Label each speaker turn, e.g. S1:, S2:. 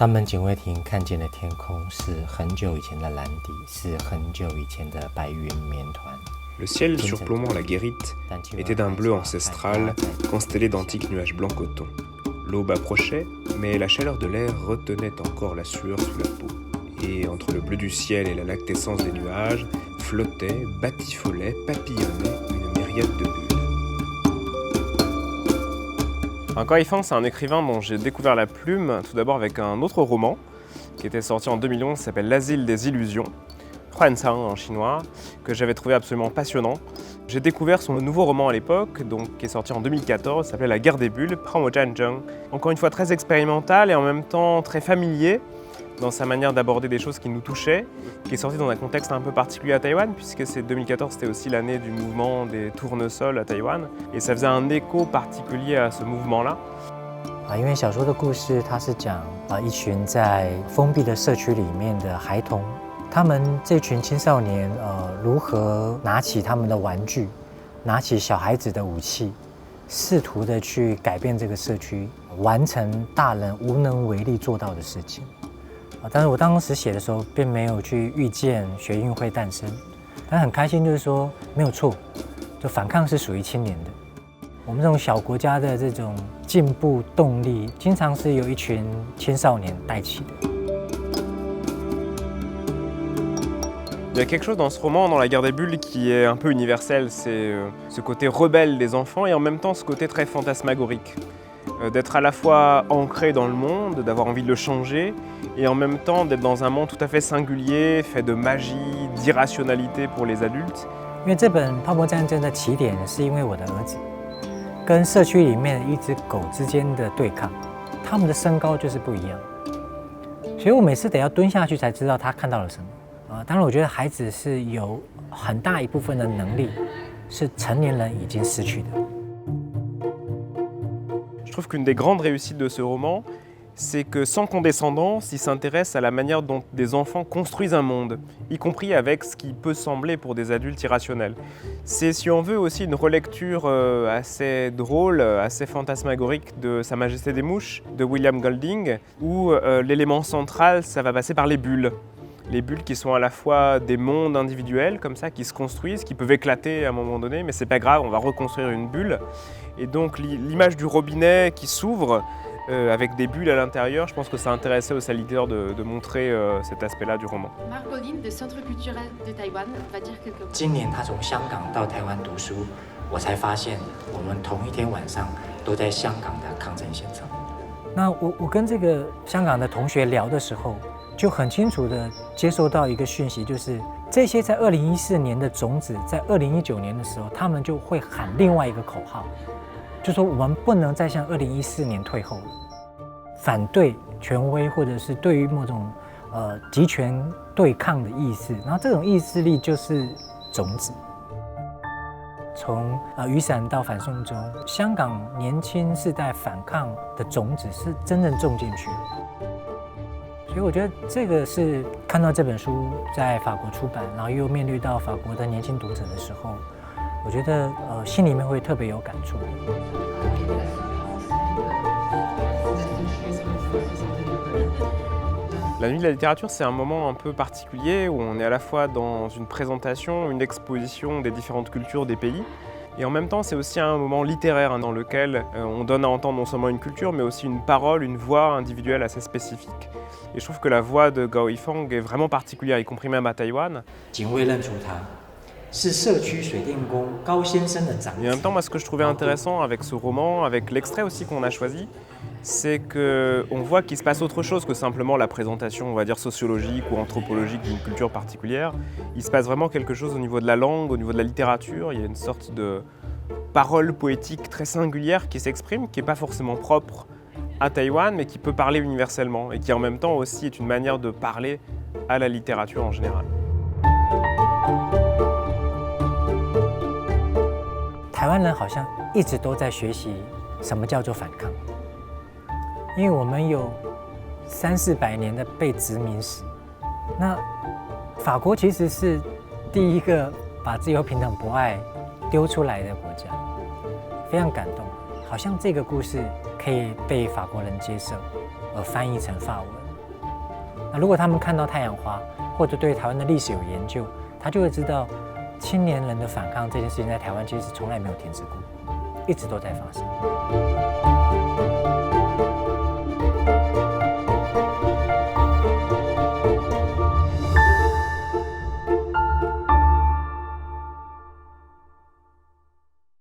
S1: 当门警卫亭看见的天空是很久以前的蓝底，是很久以前的白云绵团。
S2: Le ciel surplombant la guérite était d'un bleu ancestral, constellé d'antiques nuages blancs coton. L'aube approchait, mais la chaleur de l'air retenait encore la sueur sous la peau. Et entre le bleu du ciel et la lactescence des nuages, flottait, batifolait, papillonnait une myriade de bulles. Gao Yifang, c'est un écrivain dont j'ai découvert la plume tout d'abord avec un autre roman qui était sorti en 2011, qui s'appelle L'Asile des Illusions, Huancang en chinois, que j'avais trouvé absolument passionnant. J'ai découvert son nouveau roman à l'époque, donc, qui est sorti en 2014, qui s'appelait La Guerre des Bulles, Pramo Zhanzheng. Encore une fois très expérimental et en même temps très familier dans sa manière d'aborder des choses qui nous touchaient, qui est sorti dans un contexte un peu particulier à Taïwan, puisque 2014 c'était aussi l'année du mouvement des tournesols à Taïwan, et ça faisait un écho particulier à ce mouvement-là.
S1: 因为小说的故事，它是讲一群在封闭的社区里面的孩童，他们这群青少年如何拿起他们的玩具，拿起小孩子的武器，试图的去改变这个社区，完成大人无能为力做到的事情。但是我当时写的时候，并没有去预见学运会诞生，但很开心，就是说没有错，就反抗是属于青年的。我们这种小国家的这种进步动力，经常是由一群青少年带起的。
S2: Il y a quelque chose dans ce roman, dans La Guerre des Bulles, qui est un peu universel. C'est ce côté rebelle des enfants et en même temps ce côté très fantasmagorique. D'être à la fois ancré dans le monde, d'avoir envie de le changer, et en même temps d'être dans un monde tout à fait singulier, fait de magie, d'irrationalité pour les adultes.
S1: 因为这本《泡沫战争》的起点是因为我的儿子跟社区里面一只狗之间的对抗，他们的身高就是不一样，所以我每次得要蹲下去才知道他看到了什么。当然，我觉得孩子是有很大一部分的能力是成年人已经失去的。
S2: Je trouve qu'une des grandes réussites de ce roman, c'est que sans condescendance, il s'intéresse à la manière dont des enfants construisent un monde, y compris avec ce qui peut sembler pour des adultes irrationnels. C'est, si on veut, aussi une relecture assez drôle, assez fantasmagorique de Sa Majesté des Mouches, de William Golding, où l'élément central, ça va passer par les bulles. Les bulles qui sont à la fois des mondes individuels, comme ça, qui se construisent, qui peuvent éclater à un moment donné, mais c'est pas grave, on va reconstruire une bulle. Et donc l'image du robinet qui s'ouvre avec des bulles à l'intérieur, je pense que ça intéressait aussi à l'éditeur de montrer cet aspect-là du roman.
S3: Marc Pauline de Centre culturel de Taïwan va dire quelques mots.
S1: 今年他从香港到台湾读书，我才发现我们同一天晚上都在香港的抗争现场。那我跟这个香港的同学聊的时候，就很清楚的接收到一个讯息，就是这些在2014年的种子，在2019年的时候，他们就会喊另外一个口号，就说我们不能再像2014年退后了，反对权威或者是对于某种集权对抗的意识，然后这种意志力就是种子。从雨伞到反送中，香港年轻世代反抗的种子是真正种进去了。所以我觉得这个是看到这本书在法国出版，然后又面对到法国的年轻读者的时候，我觉得心里面会特别有感触。
S2: La nuit de la littérature, c'est un moment un peu particulier où on est à la fois dans une présentation, une exposition des différentes cultures des pays. Et en même temps, c'est aussi un moment littéraire dans lequel on donne à entendre non seulement une culture, mais aussi une parole, une voix individuelle assez spécifique. Et je trouve que la voix de Gao Yifang est vraiment particulière, y compris même à Taïwan. Et en même temps, moi, ce que je trouvais intéressant avec ce roman, avec l'extrait aussi qu'on a choisi, c'est qu'on voit qu'il se passe autre chose que simplement la présentation, on va dire, sociologique ou anthropologique d'une culture particulière. Il se passe vraiment quelque chose au niveau de la langue, au niveau de la littérature. Il y a une sorte de parole poétique très singulière qui s'exprime, qui n'est pas forcément propre à Taïwan, mais qui peut parler universellement et qui en même temps aussi est une manière de parler à la littérature en général.
S1: 台湾人好像一直都在学习什么叫做反抗。因为我们有300-400年的被殖民史，那法国其实是第一个把自由、平等、博爱丢出来的国家，非常感动。好像这个故事可以被法国人接受，而翻译成法文，那如果他们看到太阳花，或者对台湾的历史有研究，他就会知道青年人的反抗这件事情在台湾其实从来没有停止过，一直都在发生。